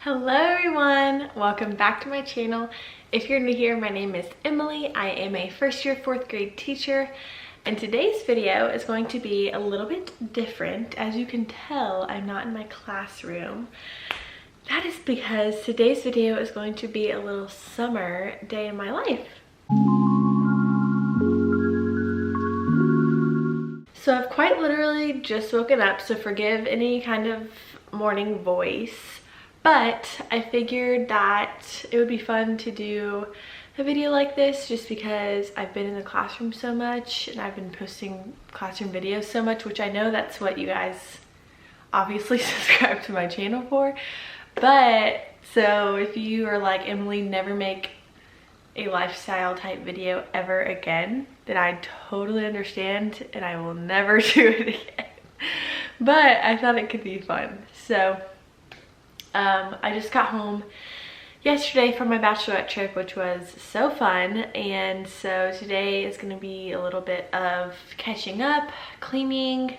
Hello everyone, welcome back to my channel. If you're new here, my name is Emily. I am a first year 4th grade teacher, and today's video is going to be a little bit different. As you can tell, I'm not in my classroom. That is because today's video is going to be a little summer day in my life. So I've quite literally just woken up, so forgive any kind of morning voice. But I figured that it would be fun to do a video like this just because I've been in the classroom so much and I've been posting classroom videos so much, which I know that's what you guys obviously subscribe to my channel for. But so if you are like, Emily, never make a lifestyle type video ever again, then I totally understand and I will never do it again. But I thought it could be fun. So I just got home yesterday from my bachelorette trip, which was so fun, and so today is going to be a little bit of catching up, cleaning,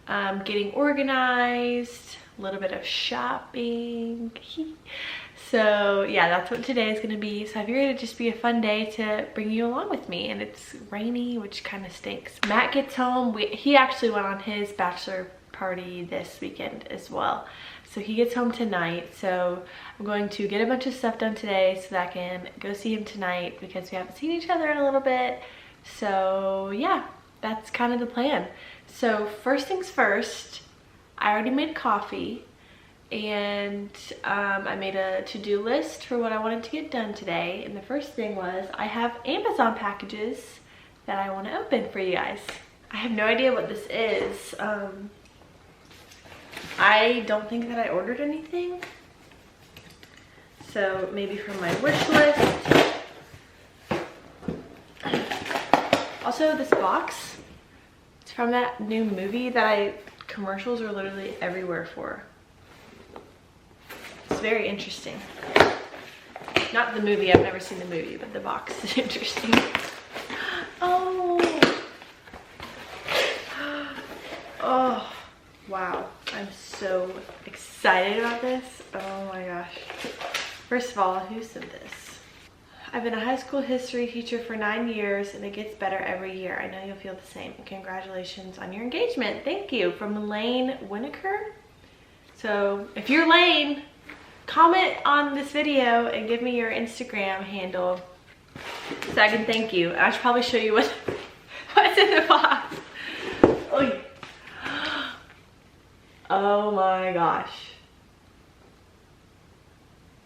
getting organized, a little bit of shopping. So yeah, that's what today is going to be. So I figured it'd just be a fun day to bring you along with me, and it's rainy, which kind of stinks. Matt gets home. He actually went on his bachelor party this weekend as well. So he gets home tonight, so I'm going to get a bunch of stuff done today so that I can go see him tonight because we haven't seen each other in a little bit. So yeah, that's kind of the plan. So first things first, I already made coffee, and I made a to-do list for what I wanted to get done today. And the first thing was I have Amazon packages that I want to open for you guys. I have no idea what this is. I don't think that I ordered anything, so maybe from my wish list. Also, this box, it's from that new movie that commercials are literally everywhere for. It's very interesting. Not the movie, I've never seen the movie, but the box is interesting. Oh, oh, wow. I'm so excited about this. Oh my gosh. First of all, who sent this? I've been a high school history teacher for 9 years and it gets better every year. I know you'll feel the same. Congratulations on your engagement. Thank you. From Lane Winokur. So if you're Lane, comment on this video and give me your Instagram handle so I can thank you. I should probably show you what's in the box. Oh yeah. Oh my gosh.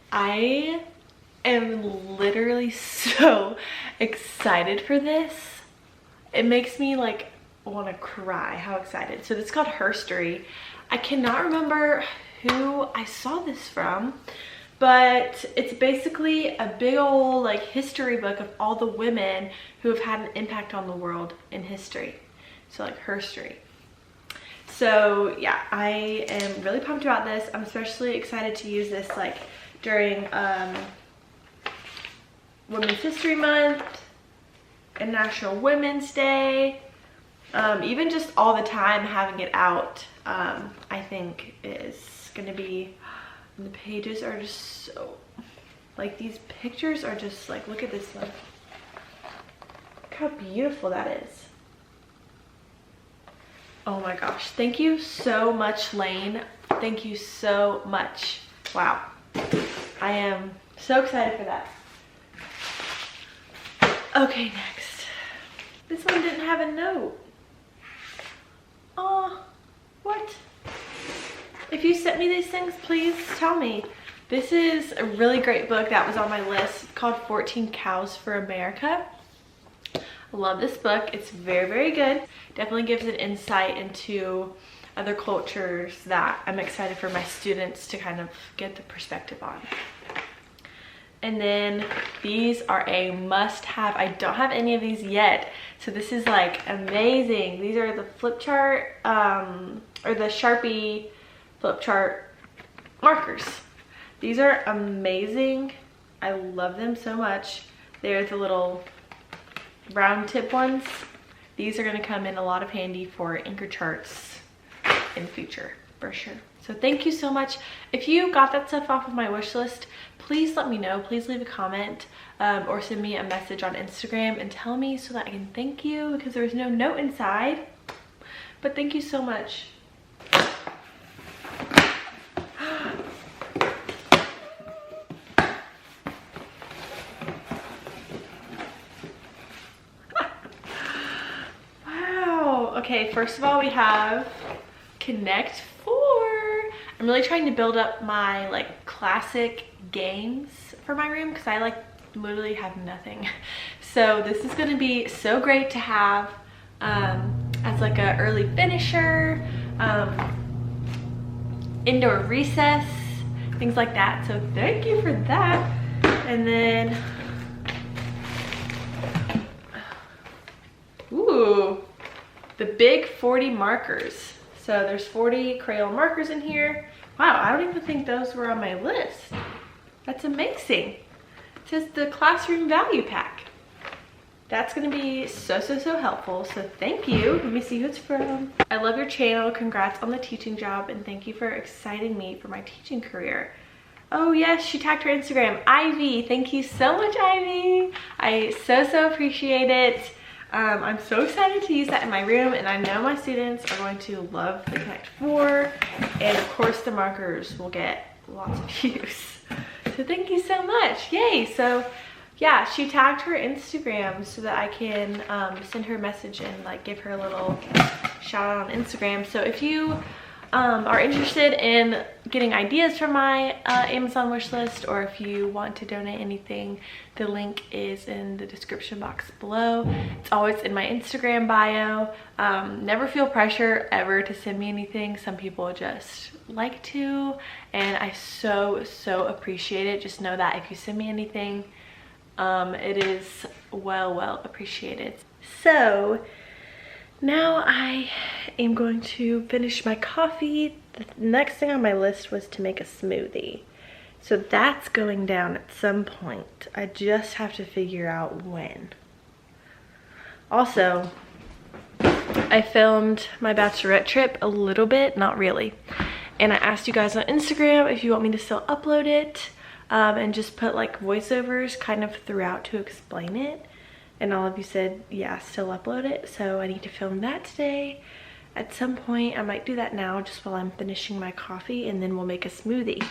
I am literally so excited for this. It makes me like want to cry how excited. So this is called Herstory. I cannot remember who I saw this from, but it's basically a big old like history book of all the women who have had an impact on the world in history. So like Herstory. So yeah, I am really pumped about this. I'm especially excited to use this like during Women's History Month and National Women's Day. Even just all the time having it out, I think is gonna be, the pages are just so, like these pictures are just like, look at this one. Look how beautiful that is. Oh my gosh, thank you so much, Lane. Thank you so much. Wow, I am so excited for that. Okay, next. This one didn't have a note. Oh, what? If you sent me these things, please tell me. This is a really great book that was on my list called 14 Cows for America. I love this book. It's very, very good. Definitely gives an insight into other cultures that I'm excited for my students to kind of get the perspective on. And then these are a must-have. I don't have any of these yet, so this is like amazing. These are the flip chart or the Sharpie flip chart markers. These are amazing. I love them so much. They're the little round tip ones. These are going to come in a lot of handy for anchor charts in the future for sure. So thank you so much. If you got that stuff off of my wish list, please let me know. Please leave a comment or send me a message on Instagram and tell me so that I can thank you, because there was no note inside. But thank you so much. Wow. Okay, first of all, we have Connect 4. I'm really trying to build up my like classic games for my room because I like literally have nothing. So this is going to be so great to have as like a early finisher, indoor recess, things like that. So thank you for that. And then, ooh, the big 40 markers. So there's 40 crayon markers in here. Wow, I don't even think those were on my list. That's amazing. It says the classroom value pack. That's gonna be so helpful, so thank you. Let me see who it's from. I love your channel, congrats on the teaching job, and thank you for exciting me for my teaching career. Oh yes, she tagged her Instagram. Ivy, thank you so much, Ivy. I so appreciate it. I'm so excited to use that in my room, and I know my students are going to love the Connect 4, and of course the markers will get lots of use. So thank you so much, yay. So yeah, she tagged her Instagram so that I can send her a message and like give her a little shout out on Instagram. So if you are interested in getting ideas from my Amazon wish list, or if you want to donate anything, the link is in the description box below. It's always in my Instagram bio. Never feel pressure ever to send me anything. Some people just like to, and I so appreciate it. Just know that if you send me anything, it is well appreciated. So now I am going to finish my coffee. The next thing on my list was to make a smoothie. So that's going down at some point. I just have to figure out when. Also, I filmed my bachelorette trip a little bit, not really. And I asked you guys on Instagram if you want me to still upload it and just put like voiceovers kind of throughout to explain it. And all of you said, yeah, still upload it. So I need to film that today. At some point, I might do that now just while I'm finishing my coffee, and then we'll make a smoothie.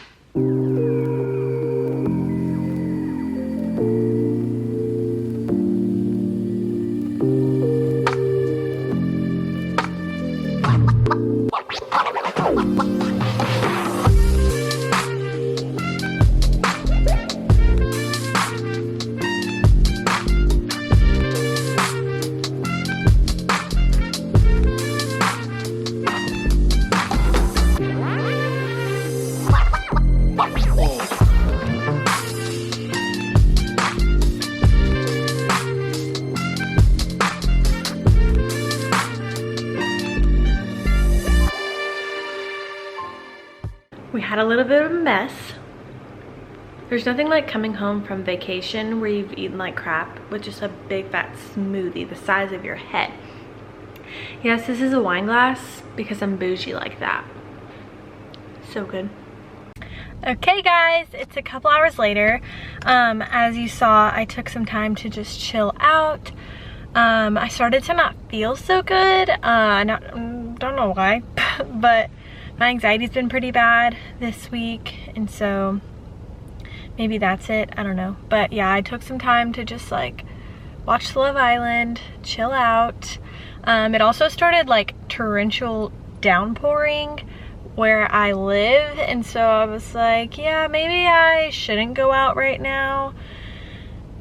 We had a little bit of a mess. There's nothing like coming home from vacation where you've eaten like crap with just a big fat smoothie the size of your head. Yes, this is a wine glass because I'm bougie like that. So good. Okay guys, it's a couple hours later. As you saw, I took some time to just chill out. I started to not feel so good. Don't know why, but my anxiety's been pretty bad this week, and so maybe that's it. I don't know. But yeah, I took some time to just like watch Love Island, chill out. It also started like torrential downpouring where I live, and so I was like, yeah, maybe I shouldn't go out right now.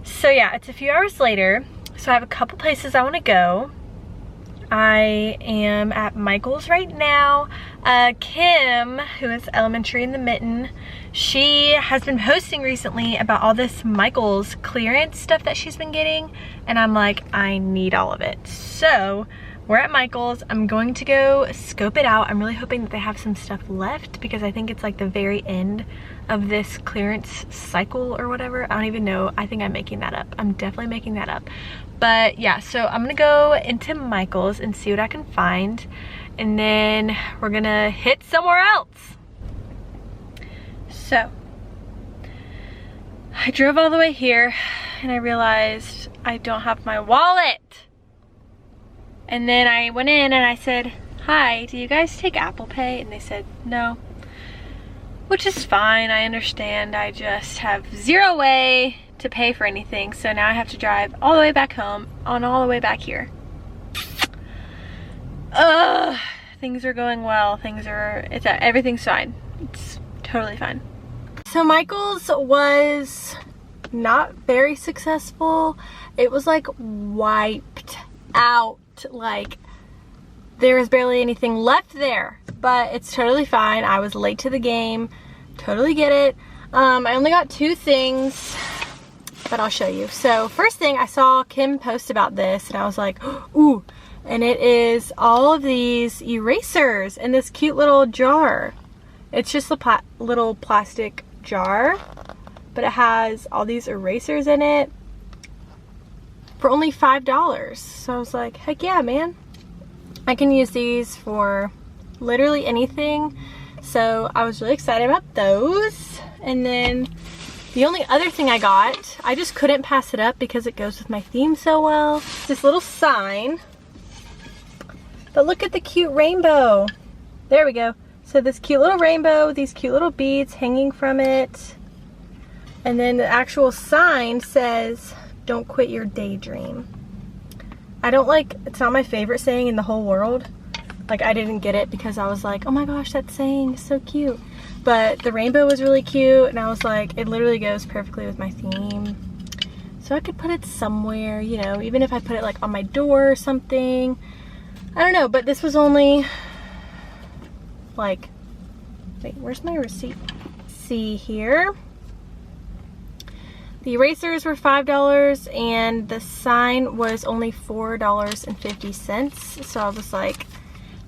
So yeah, it's a few hours later, so I have a couple places I want to go. I am at Michael's right now. Kim, who is elementary in the Mitten, she has been posting recently about all this Michael's clearance stuff that she's been getting, and I'm like, I need all of it. So we're at Michael's. I'm going to go scope it out. I'm really hoping that they have some stuff left because I think it's like the very end of this clearance cycle or whatever. I don't even know. I think I'm making that up. I'm definitely making that up. But yeah, so I'm gonna go into Michael's and see what I can find, and then we're gonna hit somewhere else. So I drove all the way here and I realized I don't have my wallet. And then I went in and I said, "Hi, do you guys take Apple Pay?" And they said, "No." Which is fine, I understand. I just have zero way to pay for anything. So now I have to drive all the way back home on all the way back here. Ugh, things are going well. Everything's fine. It's totally fine. So Michael's was not very successful. It was like wiped out. Like there was barely anything left there, but it's totally fine. I was late to the game. Totally get it. I only got 2 things, but I'll show you. So first thing, I saw Kim post about this and I was like, ooh, and it is all of these erasers in this cute little jar. It's just a little plastic jar, but it has all these erasers in it for only $5. So I was like, heck yeah, man. I can use these for literally anything. So I was really excited about those. And then the only other thing I got, I just couldn't pass it up because it goes with my theme so well. This little sign. But look at the cute rainbow. There we go. So this cute little rainbow, these cute little beads hanging from it. And then the actual sign says, "Don't quit your daydream." It's not my favorite saying in the whole world. Like, I didn't get it because I was like, oh my gosh, that saying is so cute. But the rainbow was really cute and I was like, it literally goes perfectly with my theme. So I could put it somewhere, you know, even if I put it like on my door or something. I don't know, but this was only like, wait, where's my receipt? See here. The erasers were $5 and the sign was only $4.50. So I was like,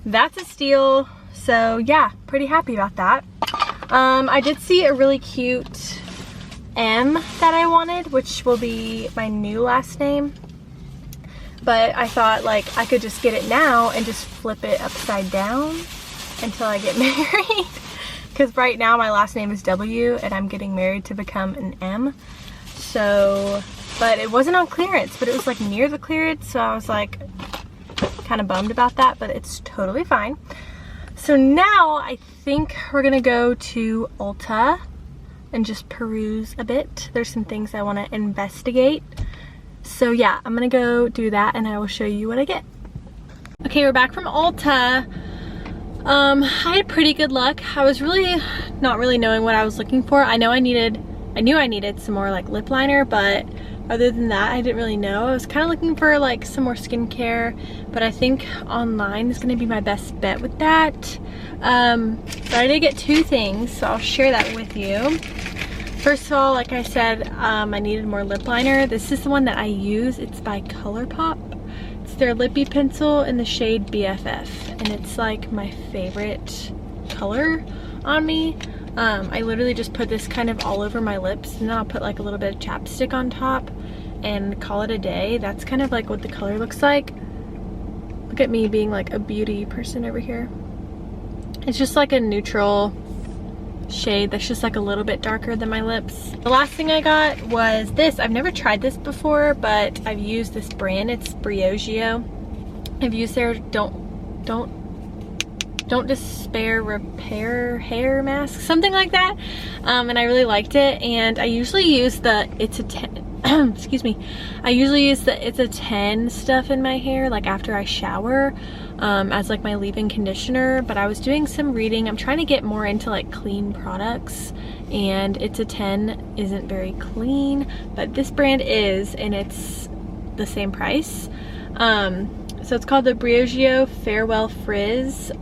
that's a steal. So yeah, pretty happy about that. I did see a really cute M that I wanted, which will be my new last name. But I thought like I could just get it now and just flip it upside down until I get married. Because right now my last name is W and I'm getting married to become an M. So, but it wasn't on clearance, but it was like near the clearance. So I was like kind of bummed about that, but it's totally fine. So now I think we're gonna go to Ulta and just peruse a bit. There's some things I want to investigate. So yeah, I'm gonna go do that and I will show you what I get. Okay, we're back from Ulta. I had pretty good luck. I was really not really knowing what I was looking for. I knew I needed some more like lip liner, but other than that, I didn't really know. I was kind of looking for like some more skincare, but I think online is gonna be my best bet with that. But I did get 2 things, so I'll share that with you. First of all, like I said, I needed more lip liner. This is the one that I use. It's by ColourPop. It's their lippy pencil in the shade BFF, and it's like my favorite color on me. I literally just put this kind of all over my lips, and then I'll put like a little bit of chapstick on top and call it a day. That's kind of like what the color looks like. Look at me being like a beauty person over here. It's just like a neutral shade that's just like a little bit darker than my lips. The last thing I got was this. I've never tried this before, but I've used this brand. It's Briogeo. I've used their Don't Despair Repair Hair Mask, something like that. And I really liked it. And I usually use the It's a 10 excuse me. I usually use the It's a 10 stuff in my hair like after I shower as like my leave-in conditioner. But I was doing some reading. I'm trying to get more into like clean products, and It's a 10 isn't very clean, but this brand is, and it's the same price. So it's called the Briogeo Farewell Frizz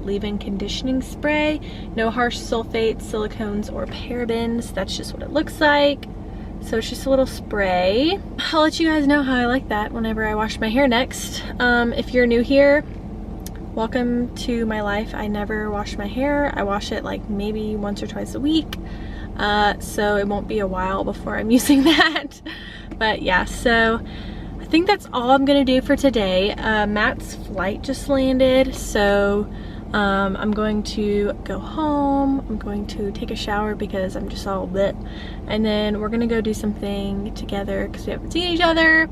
leave-in conditioning spray. No harsh sulfates, silicones, or parabens. That's just what it looks like. So it's just a little spray. I'll let you guys know how I like that whenever I wash my hair next. If you're new here, welcome to my life. I never wash my hair. I wash it like maybe once or twice a week. So it won't be a while before I'm using that. But yeah, so I think that's all I'm gonna do for today. Matt's flight just landed, so I'm going to go home. I'm going to take a shower because I'm just all lit, and then we're gonna go do something together because we haven't seen each other.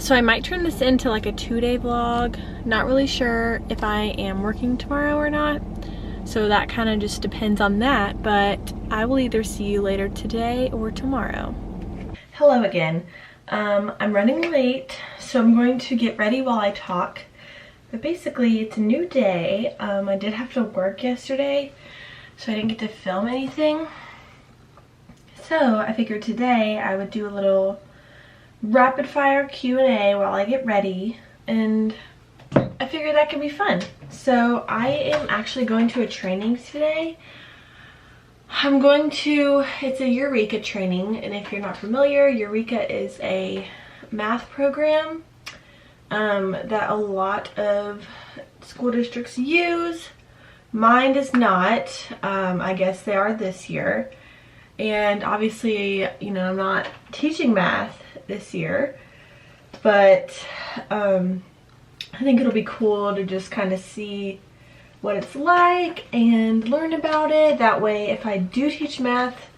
So I might turn this into like a 2-day vlog. Not really sure if I am working tomorrow or not, so that kind of just depends on that, but I will either see you later today or tomorrow. Hello again. I'm running late, so I'm going to get ready while I talk. But basically, it's a new day. I did have to work yesterday, so I didn't get to film anything. So I figured today I would do a little rapid fire Q&A while I get ready, and I figured that could be fun. So I am actually going to a training today. It's a Eureka training, and if you're not familiar, Eureka is a math program that a lot of school districts use. Mine is not. I guess they are this year. And obviously, you know, I'm not teaching math this year, but I think it'll be cool to just kind of see what it's like and learn about it. That way, if I do teach math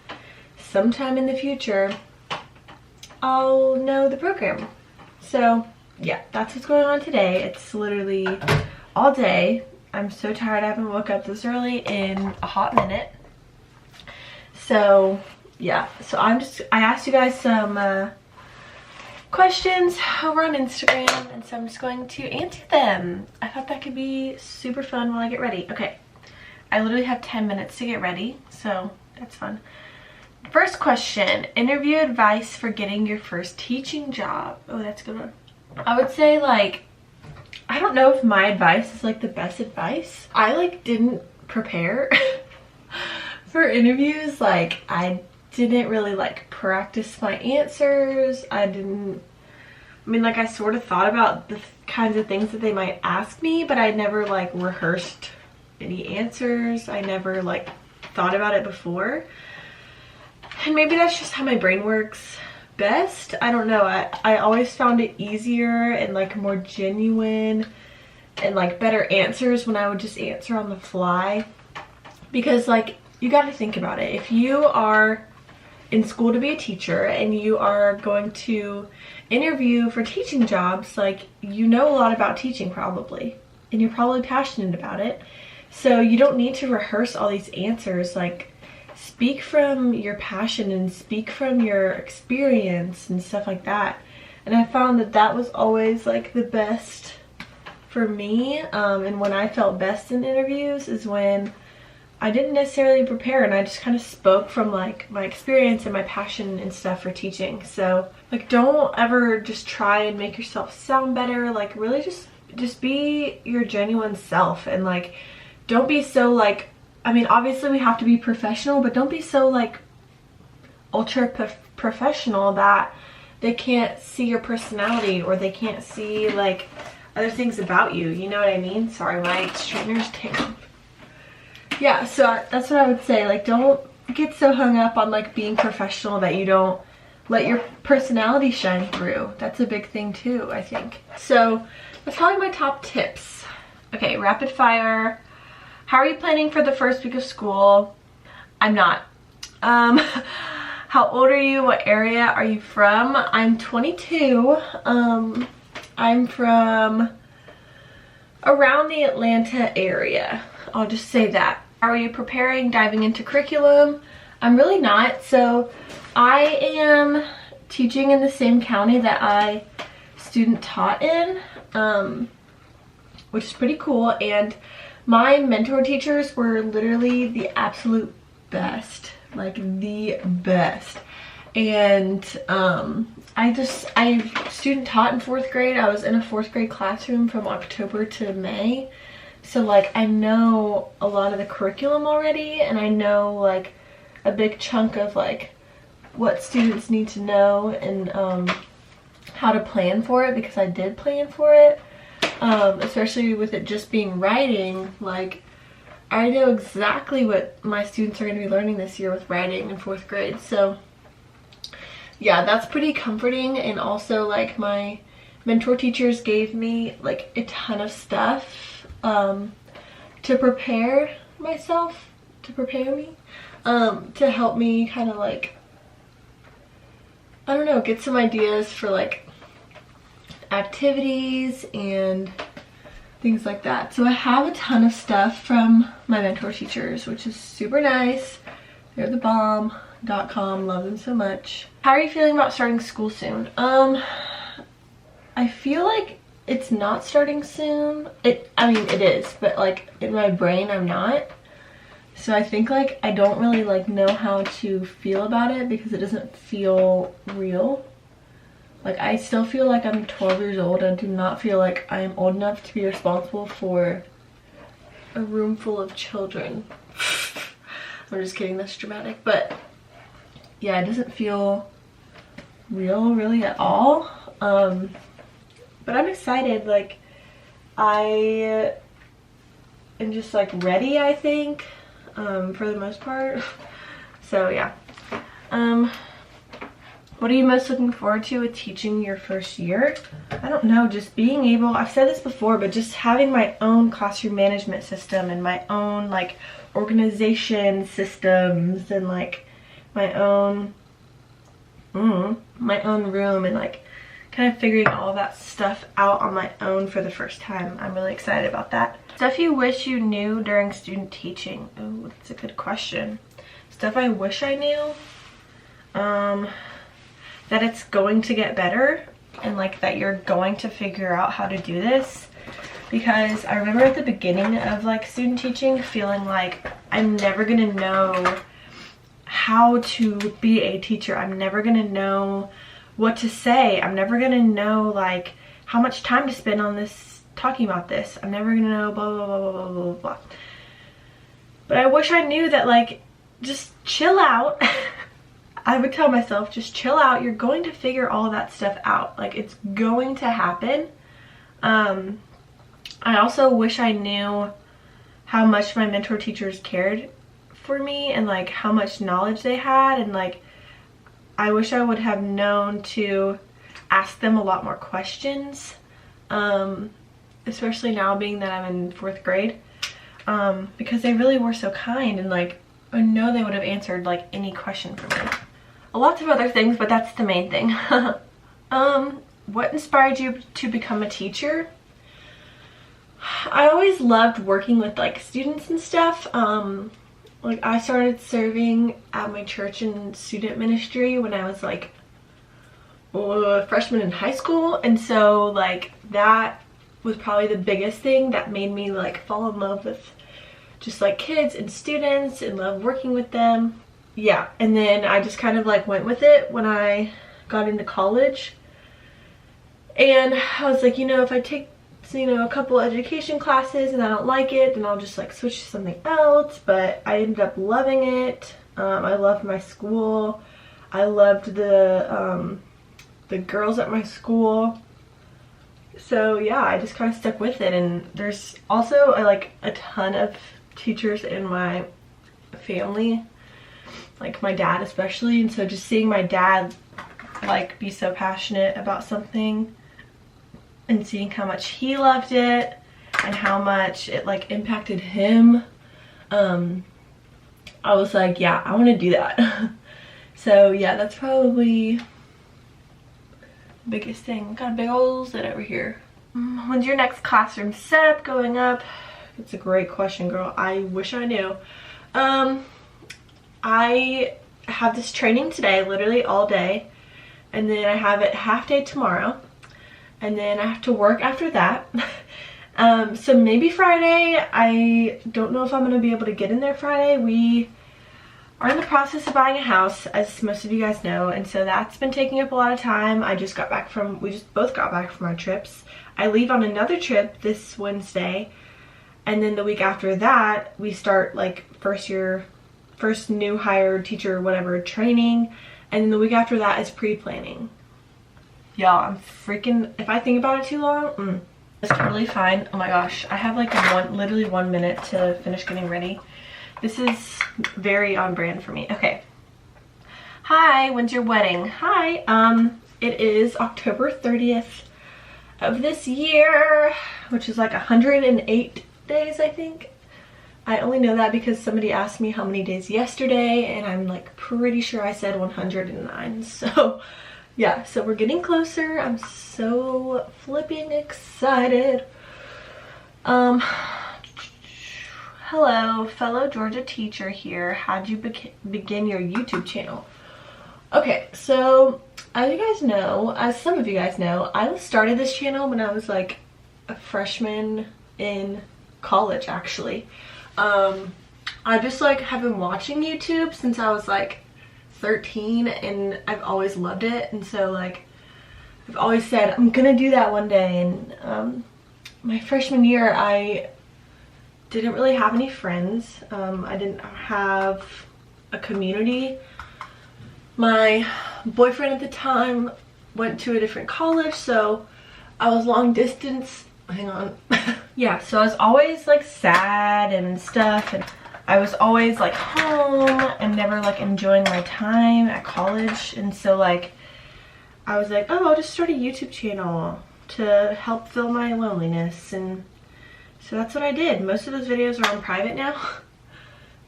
sometime in the future, I'll know the program. So yeah, that's what's going on today. It's literally all day. I'm so tired. I haven't woke up this early in a hot minute. So yeah, so I asked you guys some questions over on Instagram, and so I'm just going to answer them. I thought that could be super fun while I get ready. Okay, I literally have 10 minutes to get ready, so that's fun. First question, interview advice for getting your first teaching job. Oh, that's a good one. I would say, like, I don't know if my advice is like the best advice. I like didn't prepare for interviews. Like, I didn't really like practice my answers. I mean, like, I sort of thought about the kinds of things that they might ask me, but I never like rehearsed any answers. I never like thought about it before. And maybe that's just how my brain works best. I don't know. I always found it easier and like more genuine and like better answers when I would just answer on the fly, because like, you got to think about it. If you are in school to be a teacher and you are going to interview for teaching jobs, like, you know a lot about teaching probably, and you're probably passionate about it, so you don't need to rehearse all these answers. Like, speak from your passion and speak from your experience and stuff like that. And I found that that was always like the best for me, and when I felt best in interviews is when I didn't necessarily prepare and I just kind of spoke from like my experience and my passion and stuff for teaching. So like, don't ever just try and make yourself sound better. Like, really just be your genuine self, and like, don't be so like, I mean, obviously we have to be professional, but don't be so like ultra professional that they can't see your personality or they can't see like other things about you. You know what I mean? Sorry, my straighteners tickle. Yeah, so that's what I would say. Like, don't get so hung up on like being professional that you don't let your personality shine through. That's a big thing too, I think. So that's probably my top tips. Okay, rapid fire. How are you planning for the first week of school? I'm not. How old are you? What area are you from? I'm 22. I'm from around the Atlanta area. I'll just say that. Are you preparing, diving into curriculum? I'm really not. So I am teaching in the same county that I student taught in, which is pretty cool. And my mentor teachers were literally the absolute best, like the best. And I student taught in 4th grade. I was in a 4th grade classroom from October to May. So like, I know a lot of the curriculum already, and I know like a big chunk of like what students need to know and how to plan for it, because I did plan for it. Especially with it just being writing, like, I know exactly what my students are going to be learning this year with writing in 4th grade. So yeah, that's pretty comforting. And also, like, my mentor teachers gave me like a ton of stuff to prepare myself, to prepare me, to help me kind of like, I don't know, get some ideas for like activities and things like that. So I have a ton of stuff from my mentor teachers, which is super nice. They're the bomb.com, love them so much. How are you feeling about starting school soon? I feel like it's not starting soon. I mean, it is, but like in my brain, I'm not. So I think like I don't really like know how to feel about it because it doesn't feel real. Like I still feel like I'm 12 years old. I do not feel like I'm old enough to be responsible for a room full of children. I'm just kidding, that's dramatic. But yeah, it doesn't feel real really at all. But I'm excited. Like I am just like ready, I think, for the most part. So yeah. What are you most looking forward to with teaching your first year? I don't know, just being able, I've said this before, but just having my own classroom management system and my own like organization systems and like my own room and like kind of figuring all that stuff out on my own for the first time. I'm really excited about that. Stuff you wish you knew during student teaching. Oh, that's a good question. Stuff I wish I knew. That it's going to get better and like that you're going to figure out how to do this. Because I remember at the beginning of like student teaching feeling like I'm never gonna know how to be a teacher. I'm never gonna know what to say. I'm never gonna know like how much time to spend on this, talking about this. I'm never gonna know blah blah blah blah blah blah blah. But I wish I knew that like just chill out. I would tell myself, just chill out. You're going to figure all that stuff out. Like, it's going to happen. I also wish I knew how much my mentor teachers cared for me and, like, how much knowledge they had. And, like, I wish I would have known to ask them a lot more questions. Especially now being that I'm in 4th grade. Because they really were so kind and, like, I know they would have answered, like, any question for me. Lots of other things, but that's the main thing. What inspired you to become a teacher? I always loved working with like students and stuff. Like I started serving at my church in student ministry when I was like a freshman in high school, and so like that was probably the biggest thing that made me like fall in love with just like kids and students and love working with them. Yeah, and then I just kind of like went with it when I got into college. And I was like, you know, if I take, you know, a couple education classes and I don't like it, then I'll just like switch to something else. But I ended up loving it. I loved my school. I loved the girls at my school. So yeah, I just kind of stuck with it. And there's also like a ton of teachers in my family, like my dad especially, and so just seeing my dad like be so passionate about something and seeing how much he loved it and how much it like impacted him, I was like, yeah, I want to do that. So yeah, that's probably the biggest thing. Got a big old zit over here. When's your next classroom setup going up? It's a great question, girl. I wish I knew. I have this training today, literally all day, and then I have it half day tomorrow, and then I have to work after that. So maybe Friday. I don't know if I'm going to be able to get in there Friday. We are in the process of buying a house, as most of you guys know, and so that's been taking up a lot of time. We just both got back from our trips. I leave on another trip this Wednesday, and then the week after that we start like first new hire teacher whatever training, and then the week after that is pre-planning. Y'all, I'm freaking, if I think about it too long, it's totally fine. Oh my gosh, I have like literally 1 minute to finish getting ready. This is very on brand for me. Okay. Hi, when's your wedding? Hi, it is October 30th of this year, which is like 108 days, I think. I only know that because somebody asked me how many days yesterday, and I'm like pretty sure I said 109. So yeah, so we're getting closer. I'm so flipping excited. Hello, fellow Georgia teacher here. How'd you begin your YouTube channel? Okay, so as you guys know, as some of you guys know, I started this channel when I was like a freshman in college, actually. I just like have been watching YouTube since I was like 13, and I've always loved it, and so like I've always said I'm gonna do that one day. And my freshman year I didn't really have any friends. I didn't have a community. My boyfriend at the time went to a different college, so I was long distance. Hang on. Yeah, so I was always like sad and stuff, and I was always like home and never like enjoying my time at college. And so like I was like, oh, I'll just start a YouTube channel to help fill my loneliness. And so that's what I did. Most of those videos are on private now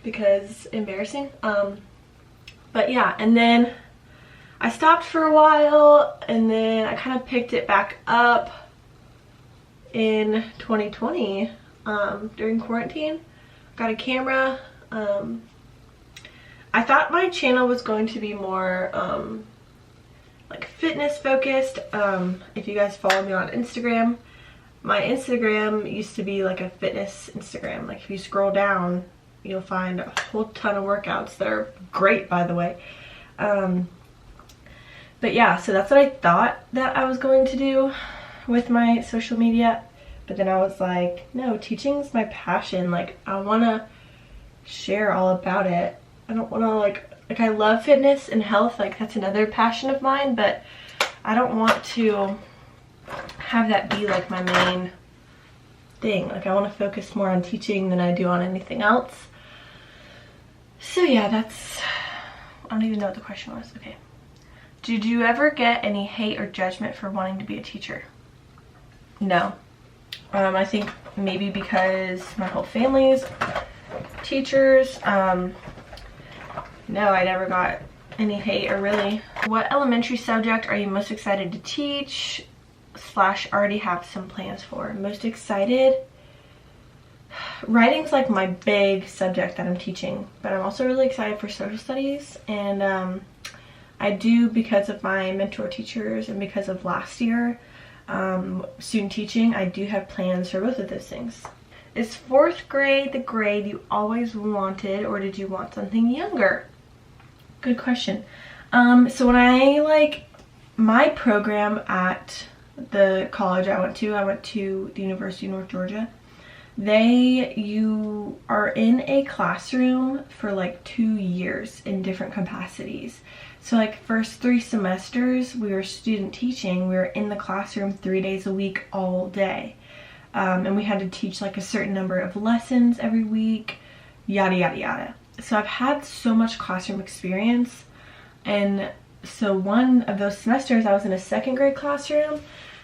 because embarrassing. But yeah, and then I stopped for a while, and then I kind of picked it back up in 2020 during quarantine. Got a camera. I thought my channel was going to be more like fitness focused. If you guys follow me on Instagram, my Instagram used to be like a fitness Instagram. Like if you scroll down, you'll find a whole ton of workouts that are great, by the way. But yeah, so that's what I thought that I was going to do with my social media. But then I was like, no, teaching's my passion. Like I want to share all about it. I don't want to like I love fitness and health. Like that's another passion of mine, but I don't want to have that be like my main thing. Like I want to focus more on teaching than I do on anything else. So yeah, that's, I don't even know what the question was. Okay. Did you ever get any hate or judgment for wanting to be a teacher? No. I think maybe because my whole family's teachers. No, I never got any hate, or really. What elementary subject are you most excited to teach / already have some plans for? Most excited? Writing's like my big subject that I'm teaching, but I'm also really excited for social studies. And I do, because of my mentor teachers and because of last year student teaching, I do have plans for both of those things. Is 4th grade the grade you always wanted, or did you want something younger? Good question. So when I my program at the college I went to the University of North Georgia. You are in a classroom for like 2 years in different capacities. So like first 3 semesters we were student teaching. We were in the classroom 3 days a week all day. And we had to teach like a certain number of lessons every week, yada yada yada. So I've had so much classroom experience, and so one of those semesters I was in a 2nd grade classroom,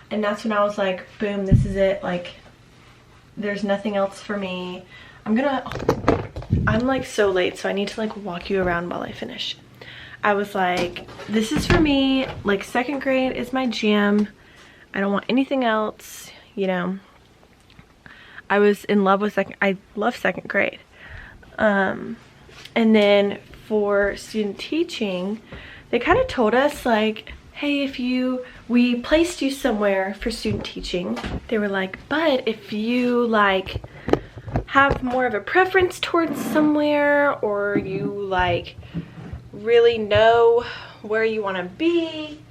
and that's when I was like, boom, this is it. Like there's nothing else for me. I'm like so late, so I need to like walk you around while I finish. I was like, this is for me. Like 2nd grade is my jam. I don't want anything else, you know. I was in love with I love 2nd grade. And then for student teaching, they kind of told us like, hey, we placed you somewhere for student teaching. They were like, but if you like have more of a preference towards somewhere, or you like really know where you want to be,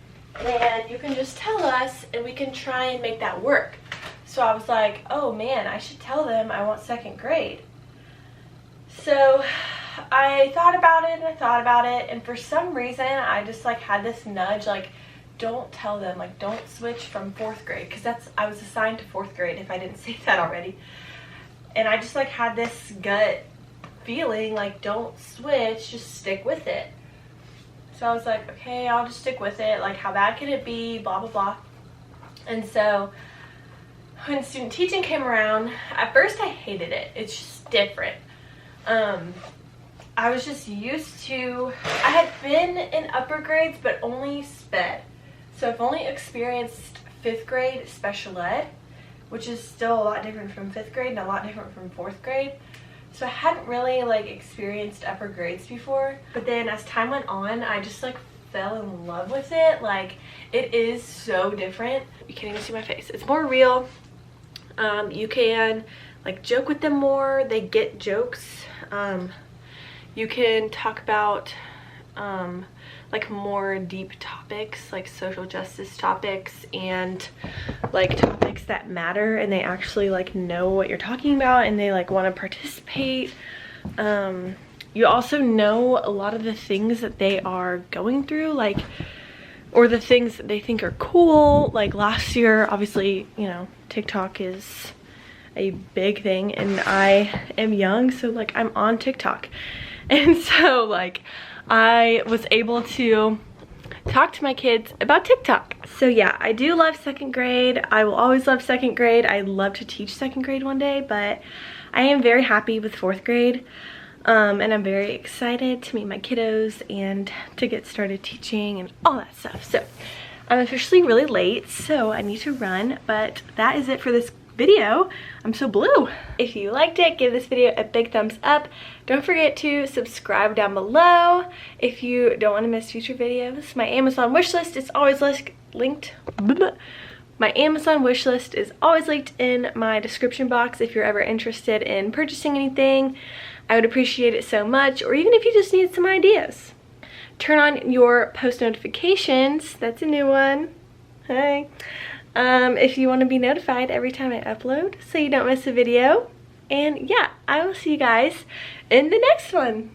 then you can just tell us and we can try and make that work. So I was like, oh man, I should tell them I want 2nd grade. So I thought about it, and for some reason I just like had this nudge, like, don't tell them, like don't switch from 4th grade, because I was assigned to 4th grade, if I didn't say that already. And I just like had this gut feeling like, don't switch, just stick with it. So I was like, okay, I'll just stick with it, like how bad could it be, blah blah blah. And so when student teaching came around, at first I hated it. It's just different. I was just used to, I had been in upper grades, but only sped. So I've only experienced 5th grade special ed, which is still a lot different from 5th grade and a lot different from 4th grade. So I hadn't really like experienced upper grades before, but then as time went on, I just like fell in love with it. Like, it is so different. You can't even see my face. It's more real. You can like joke with them more. They get jokes. You can talk about like more deep topics, like social justice topics and like topics that matter, and they actually like know what you're talking about and they like want to participate. You also know a lot of the things that they are going through, like, or the things that they think are cool. Like last year, obviously, you know, TikTok is a big thing and I am young, so like I'm on TikTok, and so like I was able to talk to my kids about TikTok. So yeah, I do love 2nd grade. I will always love 2nd grade. I'd love to teach 2nd grade one day, but I am very happy with 4th grade. And I'm very excited to meet my kiddos and to get started teaching and all that stuff. So I'm officially really late, so I need to run, but that is it for this video. I'm so blue. If you liked it, give this video a big thumbs up. Don't forget to subscribe down below if you don't want to miss future videos. My Amazon wishlist is always linked. My Amazon wishlist is always linked in my description box if you're ever interested in purchasing anything. I would appreciate it so much, or even if you just need some ideas. Turn on your post notifications. That's a new one. Hi. If you want to be notified every time I upload so you don't miss a video. And yeah, I will see you guys in the next one.